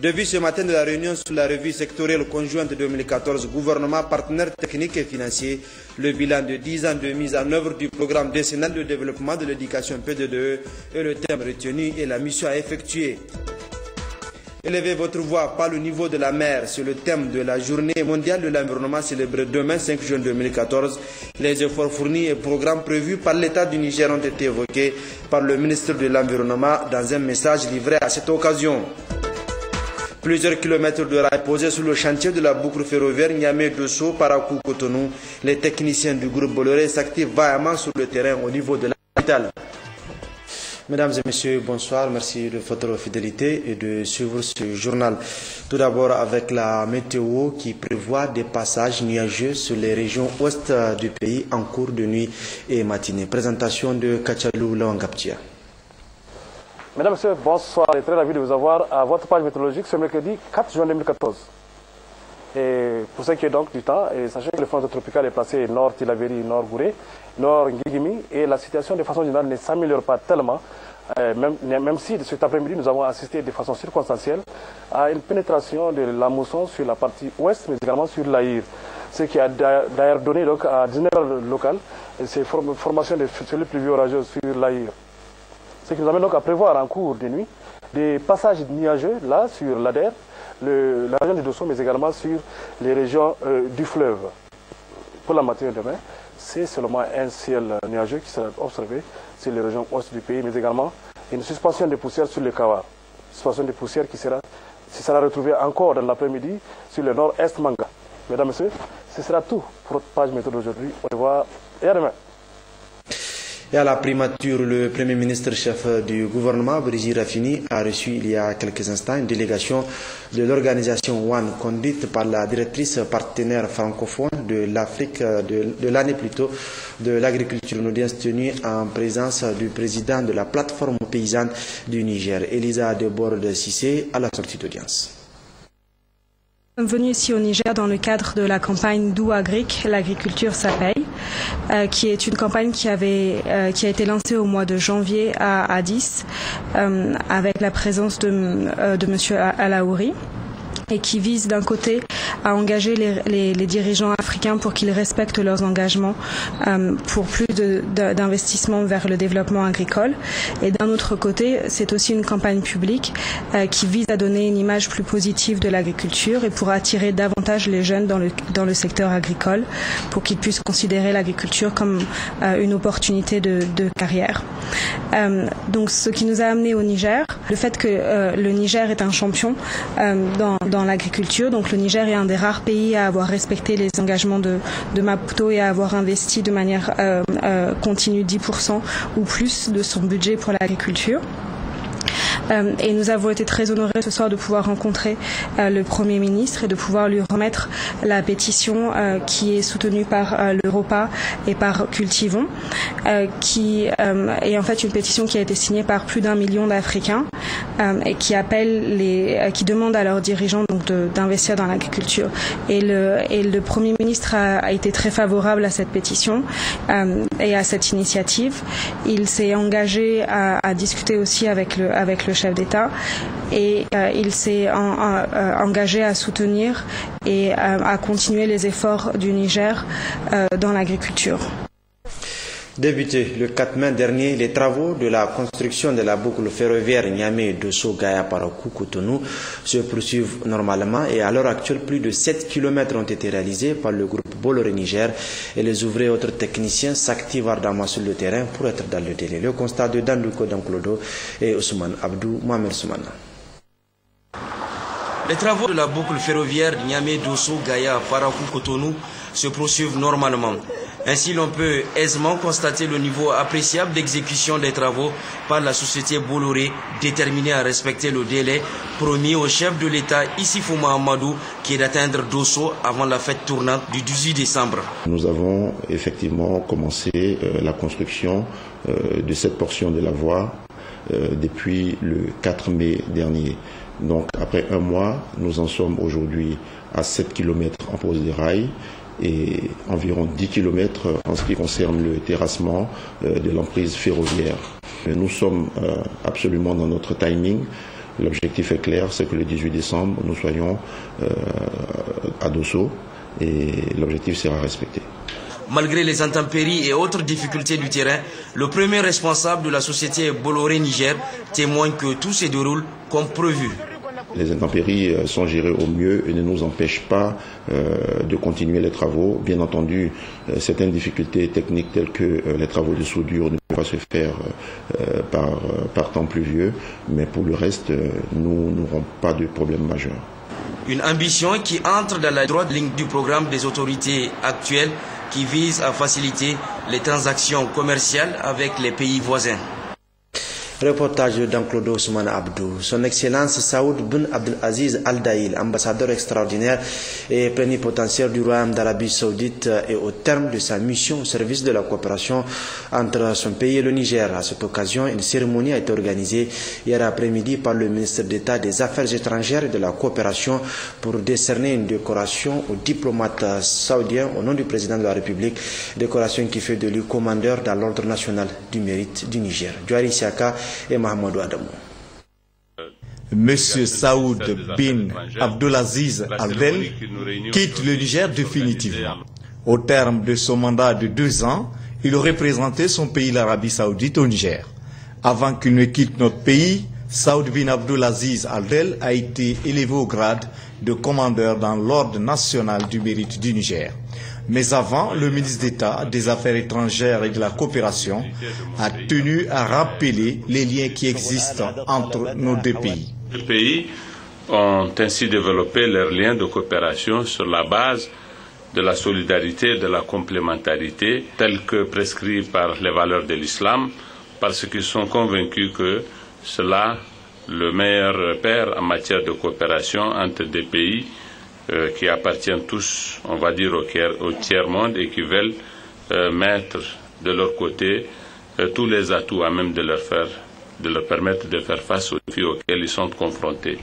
Depuis ce matin de la réunion sur la revue sectorielle conjointe 2014, gouvernement, partenaires techniques et financiers, le bilan de 10 ans de mise en œuvre du programme décennal de développement de l'éducation P2E et le thème retenu et la mission à effectuer. Élevez votre voix par le niveau de la mer, c'est le thème de la journée mondiale de l'environnement célébrée demain 5 juin 2014. Les efforts fournis et programmes prévus par l'État du Niger ont été évoqués par le ministre de l'Environnement dans un message livré à cette occasion. Plusieurs kilomètres de rails posés sur le chantier de la boucle ferroviaire Niamey-Dosso, Parakou-Cotonou. Les techniciens du groupe Bolloré s'activent vaillamment sur le terrain au niveau de la capitale. Mesdames et messieurs, bonsoir. Merci de votre fidélité et de suivre ce journal. Tout d'abord avec la météo qui prévoit des passages nuageux sur les régions ouest du pays en cours de nuit et matinée. Présentation de Kachalou Lawangaptia. Mesdames et messieurs, bonsoir et très ravi de vous avoir à votre page météorologique ce mercredi 4 juin 2014. Et pour ce qui est donc du temps, sachez que le front tropical est placé nord Tilaveri, nord Gouré, nord Ngigimi, et la situation de façon générale ne s'améliore pas tellement, même si cet après-midi nous avons assisté de façon circonstancielle à une pénétration de la mousson sur la partie ouest, mais également sur l'Aïr. Ce qui a d'ailleurs donné donc à 19 heures locales ces formations de cellules pluvieux orageuses sur l'Aïr. Ce qui nous amène donc à prévoir en cours de nuit des passages nuageux là sur l'Ader, la région du Dosso, mais également sur les régions du fleuve. Pour la matinée de demain, c'est seulement un ciel nuageux qui sera observé sur les régions ouest du pays, mais également une suspension de poussière sur le Kawa. Suspension de poussière qui sera retrouvée encore dans l'après-midi sur le nord-est Manga. Mesdames et messieurs, ce sera tout pour notre page météo d'aujourd'hui. Au revoir et à demain. Et à la primature, le Premier ministre chef du gouvernement, Brigitte Raffini, a reçu il y a quelques instants une délégation de l'organisation ONE, conduite par la directrice partenaire francophone de l'Afrique, de l'année plutôt, de l'agriculture, une audience tenue en présence du président de la plateforme paysanne du Niger, Elisa Debord-Sissé, à la sortie d'audience. Nous sommes venus ici au Niger dans le cadre de la campagne Douagric, l'agriculture ça paye, qui est une campagne qui a été lancée au mois de janvier à Addis, avec la présence de Monsieur Alaouri, et qui vise d'un côté à engager les dirigeants africains pour qu'ils respectent leurs engagements pour plus d'investissements vers le développement agricole. Et d'un autre côté, c'est aussi une campagne publique qui vise à donner une image plus positive de l'agriculture et pour attirer davantage les jeunes dans le secteur agricole pour qu'ils puissent considérer l'agriculture comme une opportunité de carrière. Donc ce qui nous a amené au Niger, le fait que le Niger est un champion dans l'agriculture, donc le Niger est un des rares pays à avoir respecté les engagements de Maputo et à avoir investi de manière continue 10% ou plus de son budget pour l'agriculture. Et nous avons été très honorés ce soir de pouvoir rencontrer le Premier ministre et de pouvoir lui remettre la pétition qui est soutenue par l'Europa et par Cultivons, qui est en fait une pétition qui a été signée par plus d'1 million d'Africains et qui qui demande à leurs dirigeants donc d'investir dans l'agriculture. Et le Premier ministre a été très favorable à cette pétition et à cette initiative. Il s'est engagé à discuter aussi avec le chef d'État et il s'est engagé à soutenir et à continuer les efforts du Niger dans l'agriculture. Débuté le 4 mai dernier, les travaux de la construction de la boucle ferroviaire Niamey-Dosso-Gaya-Parakou-Cotonou se poursuivent normalement et à l'heure actuelle, plus de 7 km ont été réalisés par le groupe Bolloré Niger et les ouvriers et autres techniciens s'activent ardemment sur le terrain pour être dans le délai. Le constat de Dandouko Danklodo et Ousmane Abdou Mohamed Soumana. Les travaux de la boucle ferroviaire Niamey-Dosso-Gaya-Parakou-Cotonou se poursuivent normalement. Ainsi, l'on peut aisément constater le niveau appréciable d'exécution des travaux par la société Bolloré, déterminée à respecter le délai promis au chef de l'État Issifou Mahamadou, qui est d'atteindre Dosso avant la fête tournante du 18 décembre. Nous avons effectivement commencé la construction de cette portion de la voie depuis le 4 mai dernier. Donc après un mois, nous en sommes aujourd'hui à 7 km en pose des rails et environ 10 km en ce qui concerne le terrassement de l'emprise ferroviaire. Nous sommes absolument dans notre timing. L'objectif est clair, c'est que le 18 décembre, nous soyons à Dosso et l'objectif sera respecté. Malgré les intempéries et autres difficultés du terrain, le premier responsable de la société Bolloré Niger témoigne que tout se déroule comme prévu. Les intempéries sont gérées au mieux et ne nous empêchent pas de continuer les travaux. Bien entendu, certaines difficultés techniques telles que les travaux de soudure ne peuvent pas se faire par temps pluvieux, mais pour le reste, nous n'aurons pas de problème majeur. Une ambition qui entre dans la droite ligne du programme des autorités actuelles qui vise à faciliter les transactions commerciales avec les pays voisins. Reportage d'Anclodo Ousmane Abdou. Son Excellence Saoud bin Abdelaziz Al Daïl, ambassadeur extraordinaire et plénipotentiaire du Royaume d'Arabie Saoudite, est au terme de sa mission au service de la coopération entre son pays et le Niger. À cette occasion, une cérémonie a été organisée hier après-midi par le ministre d'État des Affaires étrangères et de la coopération pour décerner une décoration au diplomate saoudien au nom du président de la République, décoration qui fait de lui commandeur dans l'ordre national du mérite du Niger. Djouari Siaka et Mahamadou Adamou. Monsieur Saoud bin Abdelaziz Al Daïl quitte le Niger définitivement. Au terme de son mandat de 2 ans, il représentait son pays, l'Arabie Saoudite, au Niger. Avant qu'il ne quitte notre pays, Saoud bin Abdelaziz Al Daïl a été élevé au grade de commandeur dans l'ordre national du mérite du Niger. Mais avant, le ministre d'État des Affaires étrangères et de la coopération a tenu à rappeler les liens qui existent entre nos deux pays. Les pays ont ainsi développé leurs liens de coopération sur la base de la solidarité et de la complémentarité telles que prescrits par les valeurs de l'islam, parce qu'ils sont convaincus que cela le meilleur repère en matière de coopération entre des pays qui appartiennent tous, on va dire, au tiers-monde et qui veulent mettre de leur côté tous les atouts à même de leur permettre de faire face aux défis auxquels ils sont confrontés.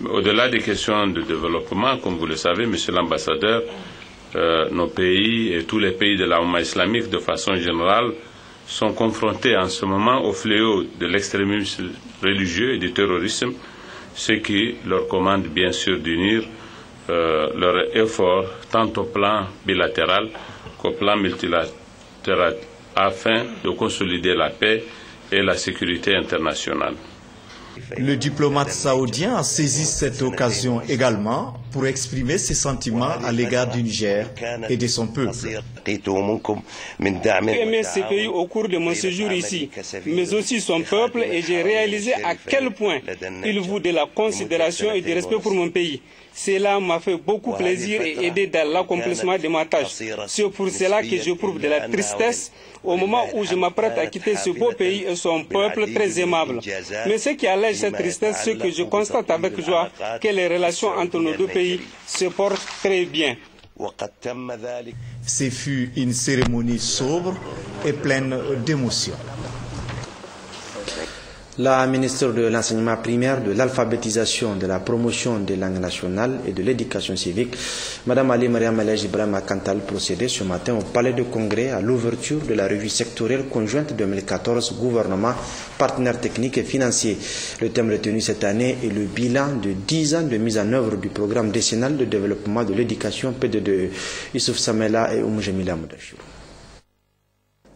Au-delà des questions de développement, comme vous le savez, monsieur l'ambassadeur, nos pays et tous les pays de la Oumma islamique, de façon générale, sont confrontés en ce moment au fléau de l'extrémisme religieux et du terrorisme, ce qui leur commande bien sûr d'unir leurs efforts tant au plan bilatéral qu'au plan multilatéral afin de consolider la paix et la sécurité internationale. Le diplomate saoudien a saisi cette occasion également pour exprimer ses sentiments à l'égard du Niger et de son peuple. J'ai aimé ce pays au cours de mon séjour ici, mais aussi son peuple, et j'ai réalisé à quel point il vaut de la considération et du respect pour mon pays. Cela m'a fait beaucoup plaisir et aidé dans l'accomplissement de ma tâche. C'est pour cela que j'éprouve de la tristesse au moment où je m'apprête à quitter ce beau pays et son peuple très aimable. Mais ce qui allège cette tristesse, c'est que je constate avec joie que les relations entre nos deux pays se portent très bien. Ce fut une cérémonie sobre et pleine d'émotions. La ministre de l'Enseignement primaire, de l'alphabétisation, de la promotion des langues nationales et de l'éducation civique, Mme Ali Mariam Alej Ibrahim a quant à elle procédé ce matin au Palais de Congrès à l'ouverture de la revue sectorielle conjointe 2014 gouvernement, partenaires techniques et financiers. Le thème retenu cette année est le bilan de 10 ans de mise en œuvre du programme décennal de développement de l'éducation PD2. Youssouf Samela et Oumjamila Moudachirou.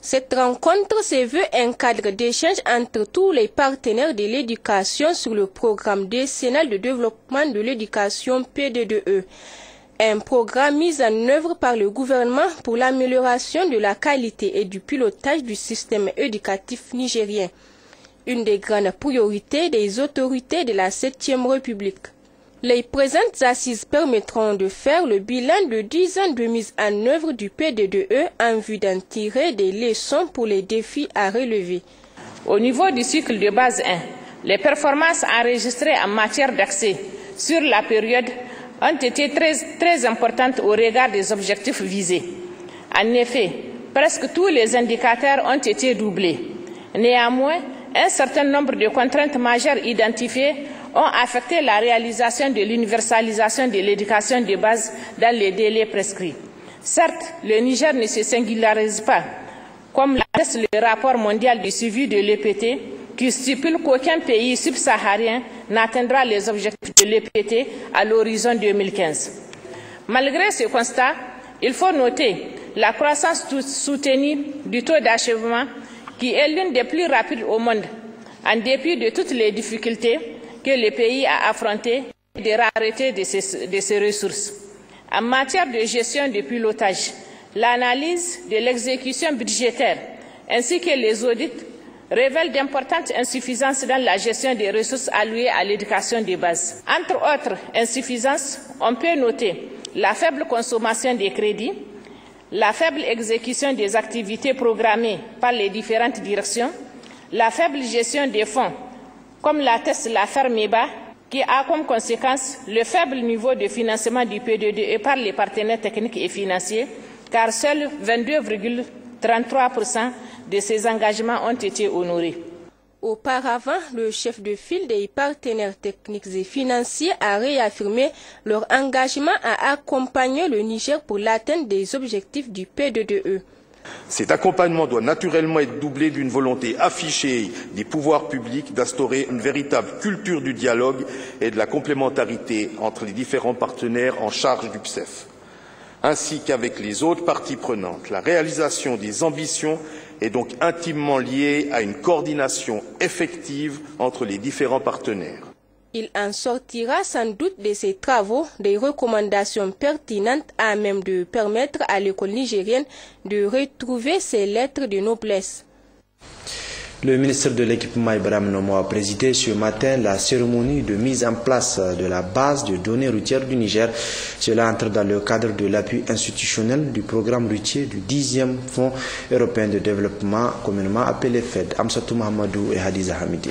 Cette rencontre se veut un cadre d'échange entre tous les partenaires de l'éducation sur le programme décennal de développement de l'éducation PD2E, un programme mis en œuvre par le gouvernement pour l'amélioration de la qualité et du pilotage du système éducatif nigérien, une des grandes priorités des autorités de la 7e République. Les présentes assises permettront de faire le bilan de 10 ans de mise en œuvre du PD2E en vue d'en tirer des leçons pour les défis à relever. Au niveau du cycle de base 1, les performances enregistrées en matière d'accès sur la période ont été très importantes au regard des objectifs visés. En effet, presque tous les indicateurs ont été doublés. Néanmoins, un certain nombre de contraintes majeures identifiées ont affecté la réalisation de l'universalisation de l'éducation de base dans les délais prescrits. Certes, le Niger ne se singularise pas, comme l'atteste le rapport mondial du suivi de l'EPT, qui stipule qu'aucun pays subsaharien n'atteindra les objectifs de l'EPT à l'horizon 2015. Malgré ce constat, il faut noter la croissance soutenue du taux d'achèvement qui est l'une des plus rapides au monde, en dépit de toutes les difficultés que le pays a affrontées et des raretés de ses ressources. En matière de gestion de pilotage, l'analyse de l'exécution budgétaire ainsi que les audits révèlent d'importantes insuffisances dans la gestion des ressources allouées à l'éducation de base. Entre autres insuffisances, on peut noter la faible consommation des crédits, la faible exécution des activités programmées par les différentes directions, la faible gestion des fonds, comme l'atteste l'affaire MEBA, qui a comme conséquence le faible niveau de financement du P2E par les partenaires techniques et financiers, car seuls 22,33% de ces engagements ont été honorés. Auparavant, le chef de file des partenaires techniques et financiers a réaffirmé leur engagement à accompagner le Niger pour l'atteinte des objectifs du P2E. Cet accompagnement doit naturellement être doublé d'une volonté affichée des pouvoirs publics d'instaurer une véritable culture du dialogue et de la complémentarité entre les différents partenaires en charge du PSEF, ainsi qu'avec les autres parties prenantes. La réalisation des ambitions est donc intimement liée à une coordination effective entre les différents partenaires. Il en sortira sans doute de ces travaux des recommandations pertinentes à même de permettre à l'école nigérienne de retrouver ses lettres de noblesse. Le ministre de l'Équipement Ibrahim Nomo a présidé ce matin la cérémonie de mise en place de la base de données routières du Niger. Cela entre dans le cadre de l'appui institutionnel du programme routier du 10e Fonds européen de développement, communément appelé FED. Amsatou Mahamadou et Hadiza Hamidine.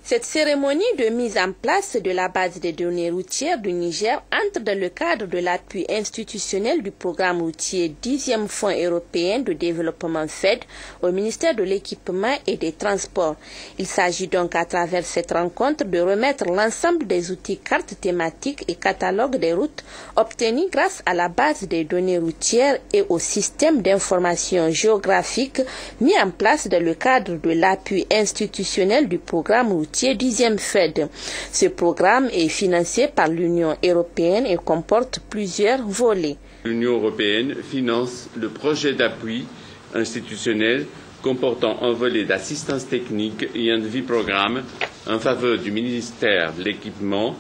Cette cérémonie de mise en place de la base des données routières du Niger entre dans le cadre de l'appui institutionnel du programme routier 10e Fonds européen de développement FED au ministère de l'Équipement et des Transports. Il s'agit donc à travers cette rencontre de remettre l'ensemble des outils cartes thématiques et catalogues des routes obtenus grâce à la base des données routières et au système d'information géographique mis en place dans le cadre de l'appui institutionnel du programme routier 10e FED. Ce programme est financé par l'Union européenne et comporte plusieurs volets. L'Union européenne finance le projet d'appui institutionnel comportant un volet d'assistance technique et un devis-programme en faveur du ministère de l'Équipement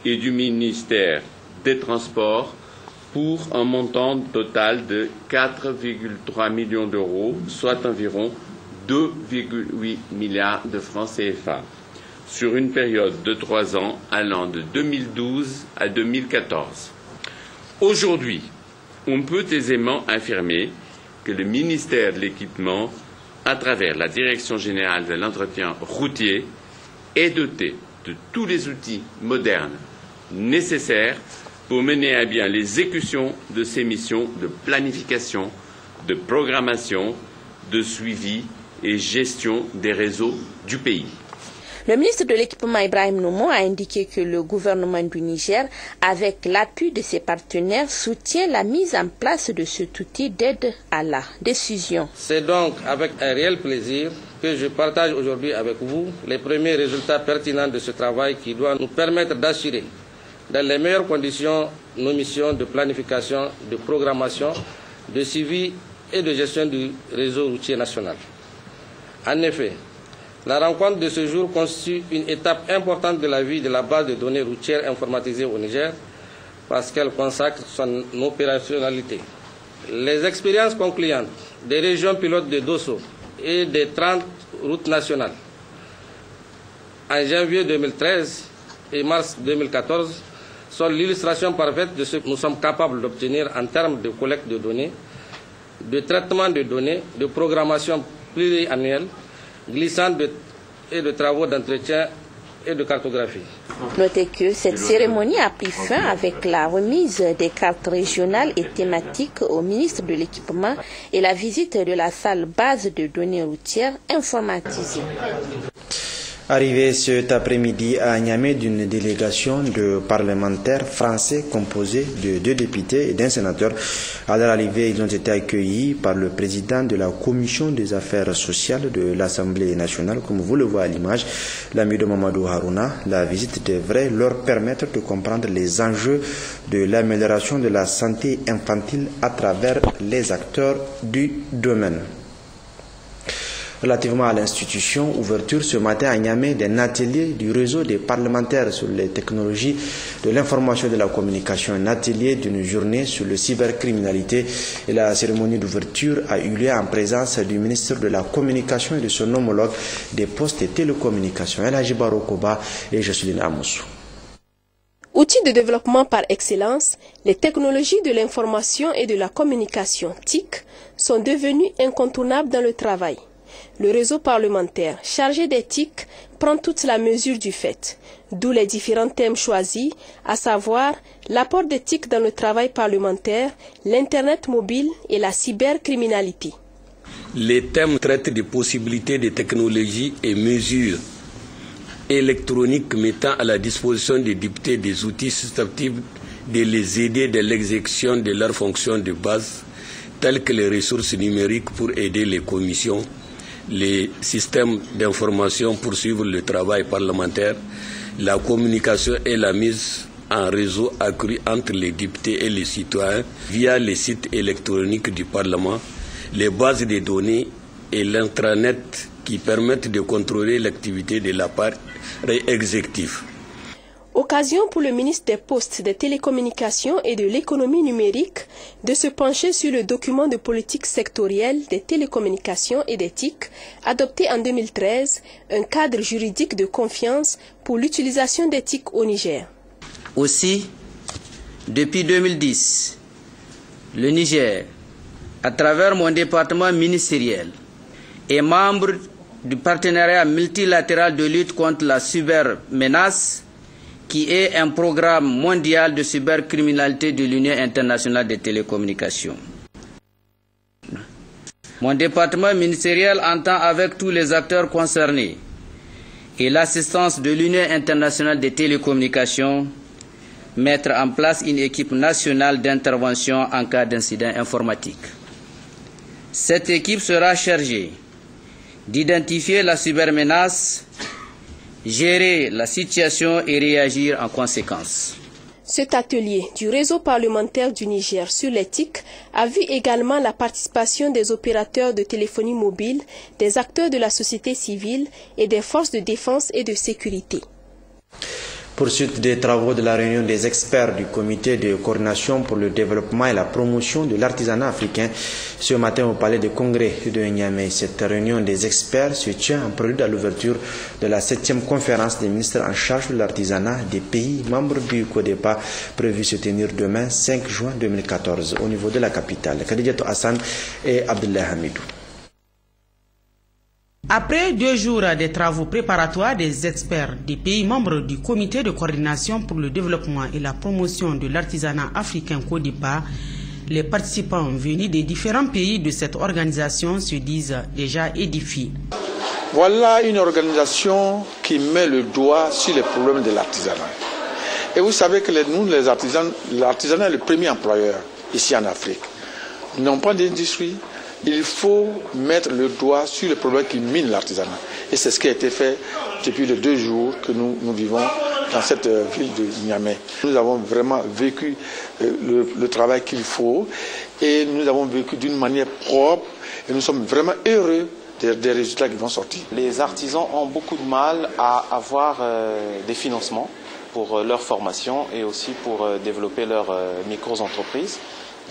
et du ministère des Transports pour un montant total de 4,3 millions d'euros, soit environ 2,8 milliards de francs CFA, sur une période de 3 ans allant de 2012 à 2014. Aujourd'hui, on peut aisément affirmer que le ministère de l'Équipement, à travers la Direction générale de l'entretien routier, est doté de tous les outils modernes nécessaires pour mener à bien l'exécution de ces missions de planification, de programmation, de suivi et gestion des réseaux du pays. Le ministre de l'Équipement Ibrahim Nomo a indiqué que le gouvernement du Niger, avec l'appui de ses partenaires, soutient la mise en place de cet outil d'aide à la décision. C'est donc avec un réel plaisir que je partage aujourd'hui avec vous les premiers résultats pertinents de ce travail qui doit nous permettre d'assurer dans les meilleures conditions nos missions de planification, de programmation, de suivi et de gestion du réseau routier national. En effet, la rencontre de ce jour constitue une étape importante de la vie de la base de données routières informatisée au Niger parce qu'elle consacre son opérationnalité. Les expériences concluantes des régions pilotes de Dosso et des 30 routes nationales en janvier 2013 et mars 2014 sont l'illustration parfaite de ce que nous sommes capables d'obtenir en termes de collecte de données, de traitement de données, de programmation pluriannuelle, glissante et de travaux d'entretien et de cartographie. Notez que cette cérémonie a pris fin avec la remise des cartes régionales et thématiques au ministre de l'Équipement et la visite de la salle base de données routières informatisée. Arrivé cet après-midi à Niamey d'une délégation de parlementaires français composée de 2 députés et d'un sénateur. À leur arrivée, ils ont été accueillis par le président de la Commission des affaires sociales de l'Assemblée nationale, comme vous le voyez à l'image, l'ami de Mamadou Harouna. La visite devrait leur permettre de comprendre les enjeux de l'amélioration de la santé infantile à travers les acteurs du domaine. Relativement à l'institution, ouverture ce matin à Niamey d'un atelier du réseau des parlementaires sur les technologies de l'information et de la communication, un atelier d'une journée sur le cybercriminalité, et la cérémonie d'ouverture a eu lieu en présence du ministre de la Communication et de son homologue des postes et télécommunications, El Hadji Baro Koba et Jocelyne Amoussou. Outils de développement par excellence, les technologies de l'information et de la communication TIC sont devenues incontournables dans le travail. Le réseau parlementaire chargé des TIC prend toute la mesure du fait, d'où les différents thèmes choisis, à savoir l'apport des TIC dans le travail parlementaire, l'Internet mobile et la cybercriminalité. Les thèmes traitent des possibilités de technologies et mesures électroniques mettant à la disposition des députés des outils susceptibles de les aider dans l'exécution de leurs fonctions de base, telles que les ressources numériques pour aider les commissions, les systèmes d'information pour suivre le travail parlementaire, la communication et la mise en réseau accru entre les députés et les citoyens via les sites électroniques du Parlement, les bases de données et l'intranet qui permettent de contrôler l'activité de l'appareil exécutif. Occasion pour le ministre des Postes, des Télécommunications et de l'Économie numérique de se pencher sur le document de politique sectorielle des télécommunications et des TIC, adopté en 2013, un cadre juridique de confiance pour l'utilisation des TIC au Niger. Aussi, depuis 2010, le Niger, à travers mon département ministériel, est membre du partenariat multilatéral de lutte contre la cybermenace, qui est un programme mondial de cybercriminalité de l'Union internationale des télécommunications. Mon département ministériel entend, avec tous les acteurs concernés et l'assistance de l'Union internationale des télécommunications, mettre en place une équipe nationale d'intervention en cas d'incident informatique. Cette équipe sera chargée d'identifier la cybermenace, gérer la situation et réagir en conséquence. Cet atelier du réseau parlementaire du Niger sur les TIC a vu également la participation des opérateurs de téléphonie mobile, des acteurs de la société civile et des forces de défense et de sécurité. Poursuite des travaux de la réunion des experts du comité de coordination pour le développement et la promotion de l'artisanat africain ce matin au palais de congrès de Niamey. Cette réunion des experts se tient en prélude à l'ouverture de la 7e conférence des ministres en charge de l'artisanat des pays membres du CODEPA, prévue se tenir demain 5 juin 2014 au niveau de la capitale. Khadijatou Hassan et Abdullah Hamidou. Après 2 jours de travaux préparatoires des experts des pays membres du comité de coordination pour le développement et la promotion de l'artisanat africain CODEPA, les participants venus des différents pays de cette organisation se disent déjà édifiés. Voilà une organisation qui met le doigt sur les problèmes de l'artisanat. Et vous savez que nous, les artisans, l'artisanat est le premier employeur ici en Afrique. Nous n'avons pas d'industrie. Il faut mettre le doigt sur les problèmes qui minent l'artisanat. Et c'est ce qui a été fait depuis les 2 jours que nous vivons dans cette ville de Niamey. Nous avons vraiment vécu le travail qu'il faut et nous avons vécu d'une manière propre et nous sommes vraiment heureux des résultats qui vont sortir. Les artisans ont beaucoup de mal à avoir des financements pour leur formation et aussi pour développer leurs micro-entreprises.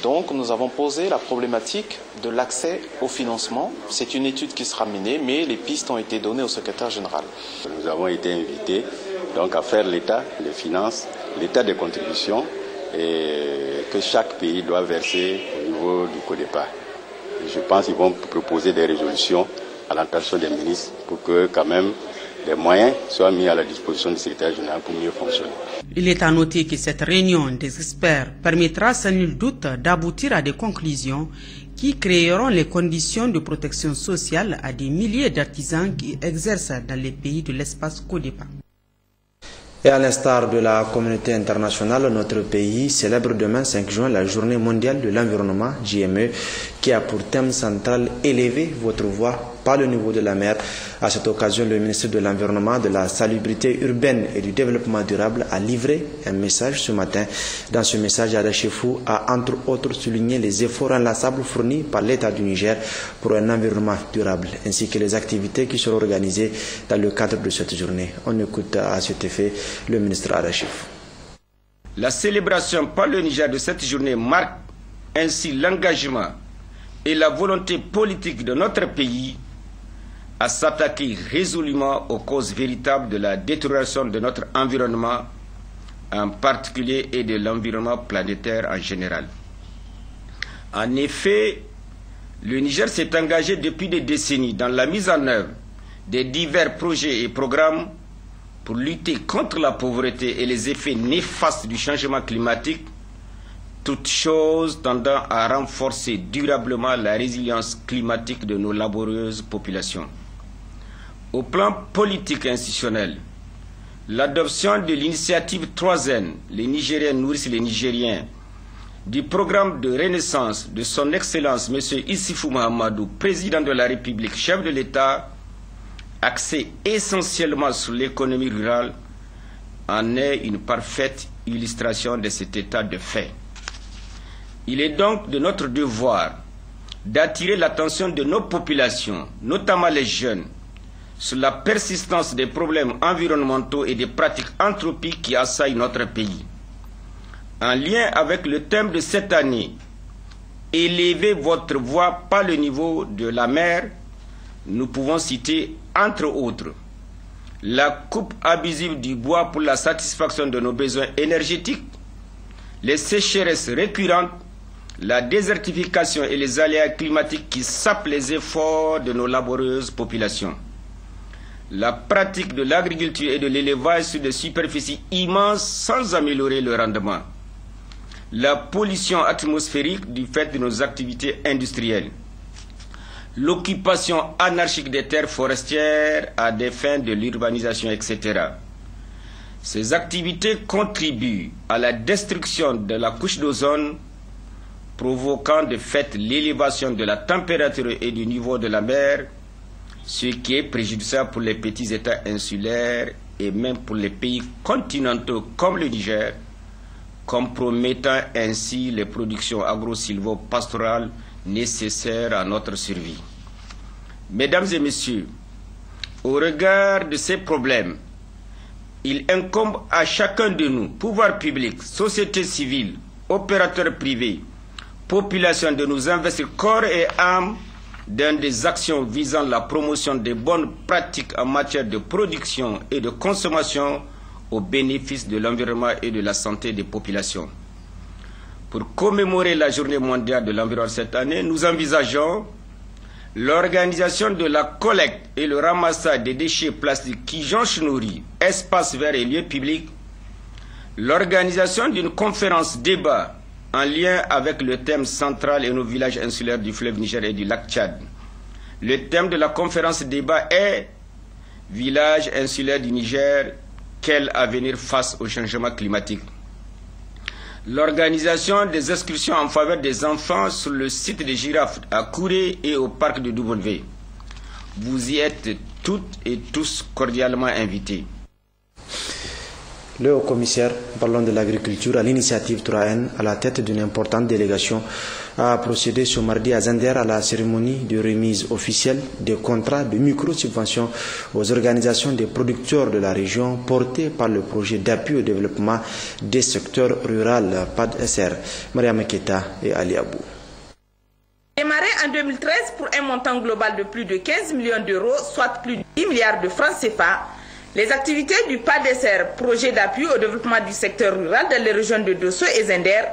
Donc nous avons posé la problématique de l'accès au financement. C'est une étude qui sera menée, mais les pistes ont été données au secrétaire général. Nous avons été invités donc à faire l'état des finances, l'état des contributions et que chaque pays doit verser au niveau du CODEPA. Je pense qu'ils vont proposer des résolutions à l'attention des ministres pour que quand même les moyens soient mis à la disposition du secrétaire général pour mieux fonctionner. Il est à noter que cette réunion des experts permettra sans nul doute d'aboutir à des conclusions qui créeront les conditions de protection sociale à des milliers d'artisans qui exercent dans les pays de l'espace CODEPA. Et à l'instar de la communauté internationale, notre pays célèbre demain 5 juin la journée mondiale de l'environnement, JME, qui a pour thème central élever votre voix par le niveau de la mer. À cette occasion, le ministre de l'Environnement, de la Salubrité urbaine et du Développement durable a livré un message ce matin. Dans ce message, Ada Chefou a entre autres souligné les efforts inlassables fournis par l'État du Niger pour un environnement durable, ainsi que les activités qui seront organisées dans le cadre de cette journée. On écoute à cet effet le ministre Ada Chefou. La célébration par le Niger de cette journée marque ainsi l'engagement et la volonté politique de notre pays à s'attaquer résolument aux causes véritables de la détérioration de notre environnement en particulier et de l'environnement planétaire en général. En effet, le Niger s'est engagé depuis des décennies dans la mise en œuvre de divers projets et programmes pour lutter contre la pauvreté et les effets néfastes du changement climatique, toutes choses tendant à renforcer durablement la résilience climatique de nos laborieuses populations. Au plan politique et institutionnel, l'adoption de l'initiative 3N, les Nigériens nourrissent les Nigériens, du programme de renaissance de son Excellence M. Issifou Mahamadou, président de la République, chef de l'État, axé essentiellement sur l'économie rurale, en est une parfaite illustration de cet état de fait. Il est donc de notre devoir d'attirer l'attention de nos populations, notamment les jeunes, sur la persistance des problèmes environnementaux et des pratiques anthropiques qui assaillent notre pays. En lien avec le thème de cette année, élevez votre voix par le niveau de la mer, nous pouvons citer, entre autres, la coupe abusive du bois pour la satisfaction de nos besoins énergétiques, les sécheresses récurrentes, la désertification et les aléas climatiques qui sapent les efforts de nos laborieuses populations, la pratique de l'agriculture et de l'élevage sur des superficies immenses sans améliorer le rendement, la pollution atmosphérique du fait de nos activités industrielles, l'occupation anarchique des terres forestières à des fins de l'urbanisation, etc. Ces activités contribuent à la destruction de la couche d'ozone, provoquant de fait l'élévation de la température et du niveau de la mer, ce qui est préjudiciable pour les petits États insulaires et même pour les pays continentaux comme le Niger, compromettant ainsi les productions agro-silvo-pastorales nécessaires à notre survie. Mesdames et messieurs, au regard de ces problèmes, il incombe à chacun de nous, pouvoirs publics, société civile, opérateurs privés, population, de nous investir corps et âme dans des actions visant la promotion des bonnes pratiques en matière de production et de consommation au bénéfice de l'environnement et de la santé des populations. Pour commémorer la journée mondiale de l'environnement cette année, nous envisageons l'organisation de la collecte et le ramassage des déchets plastiques qui jonchent nos rues, espaces verts et lieux publics, l'organisation d'une conférence débat en lien avec le thème central et nos villages insulaires du fleuve Niger et du lac Tchad. Le thème de la conférence débat est « Village insulaire du Niger, quel avenir face au changement climatique ?» L'organisation des excursions en faveur des enfants sur le site des girafes à Kouré et au parc de Dubonvé. Vous y êtes toutes et tous cordialement invités. Le haut-commissaire, parlant de l'agriculture, à l'initiative 3N, à la tête d'une importante délégation, a procédé ce mardi à Zender à la cérémonie de remise officielle des contrats de micro-subventions aux organisations des producteurs de la région portés par le projet d'appui au développement des secteurs ruraux PAD-SR. Mariam Keta et Ali Abou. Démarré en 2013 pour un montant global de plus de 15 millions d'euros, soit plus de 10 milliards de francs CFA, les activités du PAD-SR, projet d'appui au développement du secteur rural dans les régions de Dosso et Zender,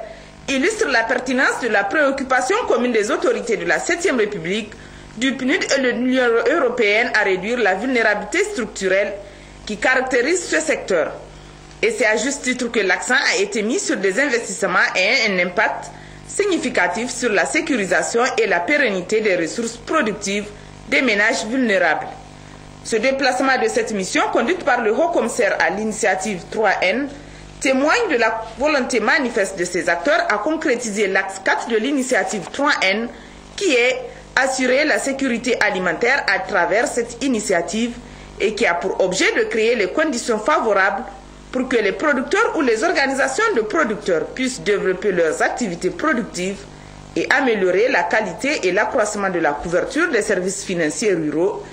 illustrent la pertinence de la préoccupation commune des autorités de la 7e République du PNUD et de l'Union européenne à réduire la vulnérabilité structurelle qui caractérise ce secteur. Et c'est à juste titre que l'accent a été mis sur des investissements ayant un impact significatif sur la sécurisation et la pérennité des ressources productives des ménages vulnérables. Ce déplacement de cette mission, conduite par le Haut-Commissaire à l'initiative 3N, témoigne de la volonté manifeste de ces acteurs à concrétiser l'axe 4 de l'initiative 3N, qui est assurer la sécurité alimentaire à travers cette initiative et qui a pour objet de créer les conditions favorables pour que les producteurs ou les organisations de producteurs puissent développer leurs activités productives et améliorer la qualité et l'accroissement de la couverture des services financiers ruraux,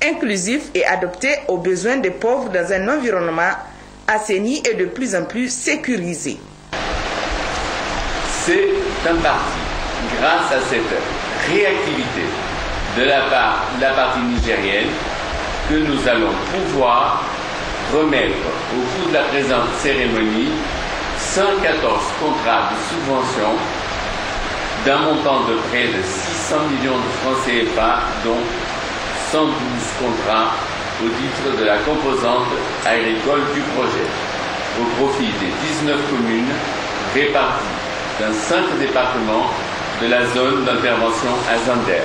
inclusifs et adaptés aux besoins des pauvres dans un environnement assaini et de plus en plus sécurisé. C'est en partie grâce à cette réactivité de la partie nigérienne que nous allons pouvoir remettre au cours de la présente cérémonie 114 contrats de subvention d'un montant de près de 600 millions de francs CFA, dont 112 contrats au titre de la composante agricole du projet, au profit des 19 communes réparties dans 5 départements de la zone d'intervention à Zander,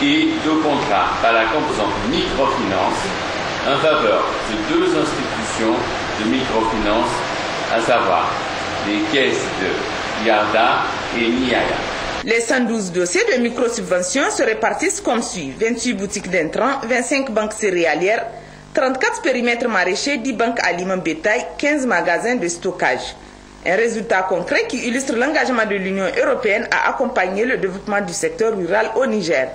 et 2 contrats par la composante microfinance en faveur de 2 institutions de microfinance, à savoir les caisses de Yarda et Niaya. Les 112 dossiers de microsubventions se répartissent comme suit: 28 boutiques d'intrants, 25 banques céréalières, 34 périmètres maraîchers, 10 banques aliments bétail, 15 magasins de stockage. Un résultat concret qui illustre l'engagement de l'Union européenne à accompagner le développement du secteur rural au Niger.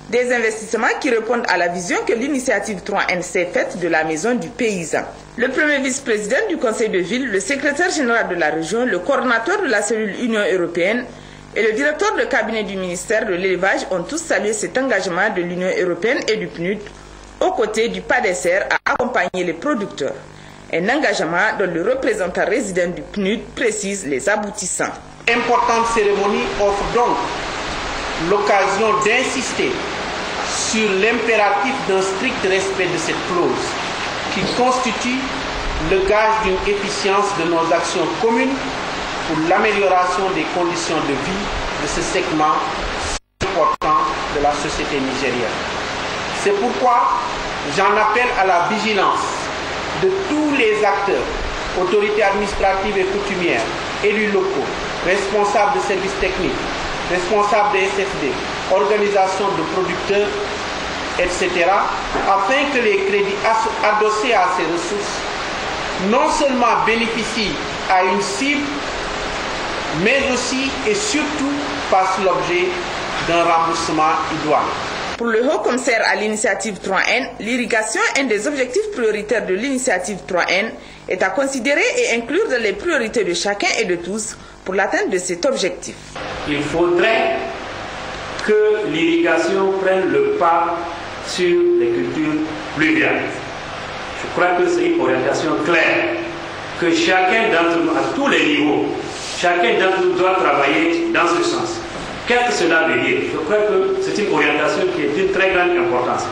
Des investissements qui répondent à la vision que l'initiative 3N s'est faite de la maison du paysan. Le premier vice-président du conseil de ville, le secrétaire général de la région, le coordonnateur de la cellule Union européenne et le directeur de cabinet du ministère de l'élevage ont tous salué cet engagement de l'Union européenne et du PNUD aux côtés du PADESER à accompagner les producteurs. Un engagement dont le représentant résident du PNUD précise les aboutissants. L'importante cérémonie offre donc l'occasion d'insister sur l'impératif d'un strict respect de cette clause qui constitue le gage d'une efficience de nos actions communes pour l'amélioration des conditions de vie de ce segment si important de la société nigérienne. C'est pourquoi j'en appelle à la vigilance de tous les acteurs, autorités administratives et coutumières, élus locaux, responsables de services techniques, responsables des SFD, organisations de producteurs, etc., afin que les crédits adossés à ces ressources non seulement bénéficient à une cible, mais aussi et surtout fassent l'objet d'un remboursement idoine. Pour le Haut-Commissaire à l'initiative 3N, l'irrigation, un des objectifs prioritaires de l'initiative 3N, est à considérer et inclure dans les priorités de chacun et de tous pour l'atteinte de cet objectif. Il faudrait que l'irrigation prenne le pas sur les cultures pluviales. Je crois que c'est une orientation claire, que chacun d'entre nous, à tous les niveaux, chacun d'entre nous doit travailler dans ce sens. Qu'est-ce que cela veut dire? Je crois que c'est une orientation qui est d'une très grande importance.